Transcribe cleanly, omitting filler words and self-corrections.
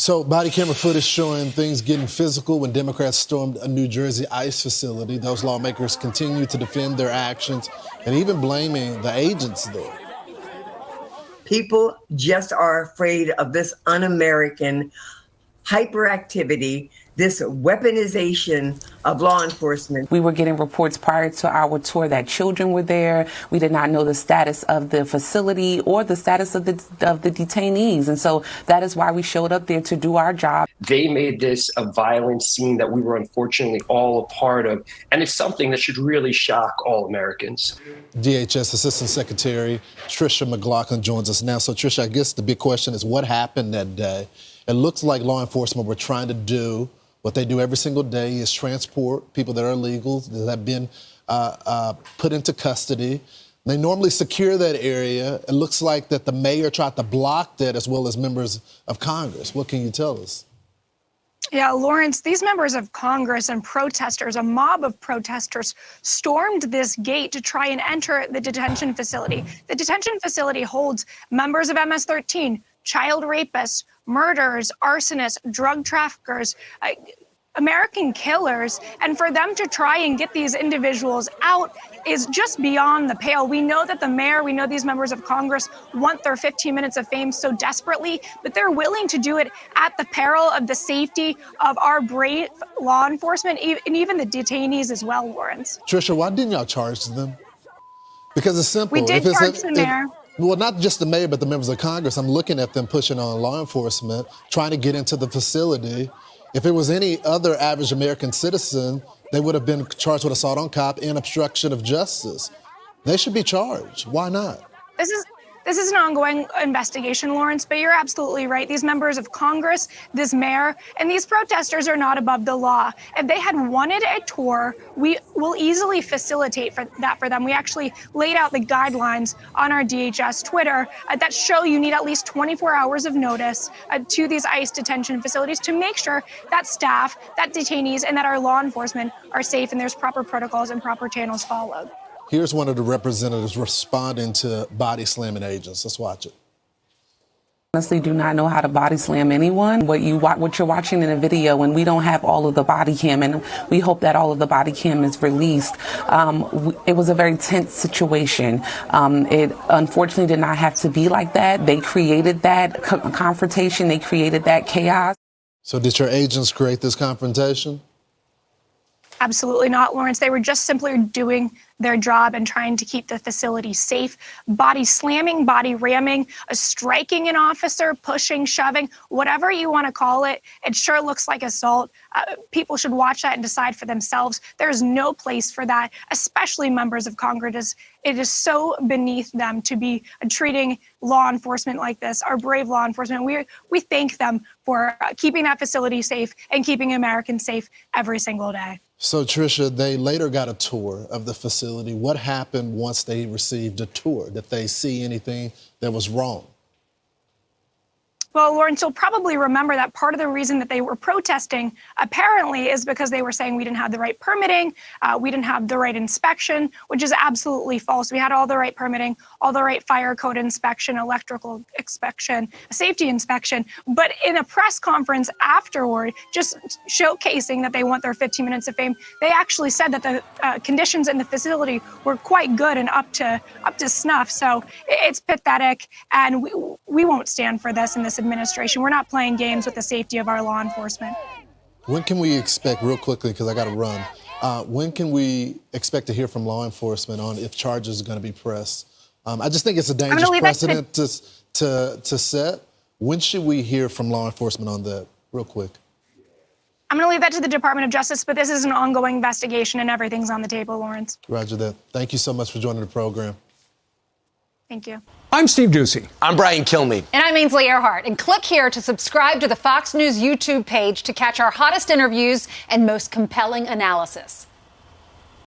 So body camera footage showing things getting physical when Democrats stormed a New Jersey ICE facility. Those lawmakers continue to defend their actions and even blaming the agents there. People just are afraid of this un-American hyperactivity, this weaponization of law enforcement. We were getting reports prior to our tour that children were there. We did not know the status of the facility or the status of the detainees. And so that is why we showed up there to do our job. They made this a violent scene that we were unfortunately all a part of. And it's something that should really shock all Americans. DHS Assistant Secretary Tricia McLaughlin joins us now. So, Tricia, I guess the big question is what happened that day? It looks like law enforcement were trying to do what they do every single day, is transport people that are illegal, that have been put into custody. They normally secure that area. It looks like that the mayor tried to block that as well as members of Congress. What can you tell us? Yeah, Lawrence, these members of Congress and protesters, a mob of protesters, stormed this gate to try and enter the detention facility. The detention facility holds members of MS-13, child rapists, murderers, arsonists, drug traffickers, American killers. And for them to try and get these individuals out is just beyond the pale. We know that the mayor, we know these members of Congress want their 15 minutes of fame so desperately, but they're willing to do it at the peril of the safety of our brave law enforcement and even the detainees as well, Lawrence. Tricia, why didn't y'all charge them? Because it's simple. We did charge the mayor. Well, not just the mayor, but the members of Congress. I'm looking at them pushing on law enforcement, trying to get into the facility. If it was any other average American citizen, they would have been charged with assault on cop and obstruction of justice. They should be charged. Why not? This is an ongoing investigation, Lawrence, but you're absolutely right. These members of Congress, this mayor, and these protesters are not above the law. If they had wanted a tour, we will easily facilitate that for them. We actually laid out the guidelines on our DHS Twitter that show you need at least 24 hours of notice to these ICE detention facilities to make sure that staff, that detainees, and that our law enforcement are safe and there's proper protocols and proper channels followed. Here's one of the representatives responding to body slamming agents. Let's watch it. Honestly, do not know how to body slam anyone. What you're watching in a video, and we don't have all of the body cam, and we hope that all of the body cam is released. It was a very tense situation. It unfortunately did not have to be like that. They created that confrontation. They created that chaos. So did your agents create this confrontation? Absolutely not, Lawrence. They were just simply doing their job and trying to keep the facility safe. Body slamming, body ramming, striking an officer, pushing, shoving, whatever you want to call it. It sure looks like assault. People should watch that and decide for themselves. There is no place for that, especially members of Congress. It is so beneath them to be treating law enforcement like this, our brave law enforcement. We thank them for keeping that facility safe and keeping Americans safe every single day. So, Tricia, they later got a tour of the facility. What happened once they received a tour? Did they see anything that was wrong? Well, Lawrence, you'll probably remember that part of the reason that they were protesting apparently is because they were saying we didn't have the right permitting, we didn't have the right inspection, which is absolutely false. We had all the right permitting, all the right fire code inspection, electrical inspection, safety inspection. But in a press conference afterward, just showcasing that they want their 15 minutes of fame, they actually said that the conditions in the facility were quite good and up to snuff. So it's pathetic, and we won't stand for this in this administration. We're not playing games with the safety of our law enforcement. When can we expect, real quickly, because I got to run, when can we expect to hear from law enforcement on if charges are going to be pressed? I just think it's a dangerous precedent to set. When should we hear from law enforcement on that, real quick? I'm going to leave that to the Department of Justice, but this is an ongoing investigation and everything's on the table, Lawrence. Roger that. Thank you so much for joining the program. Thank you. I'm Steve Doocy. I'm Brian Kilmeade. And I'm Ainsley Earhart. And click here to subscribe to the Fox News YouTube page to catch our hottest interviews and most compelling analysis.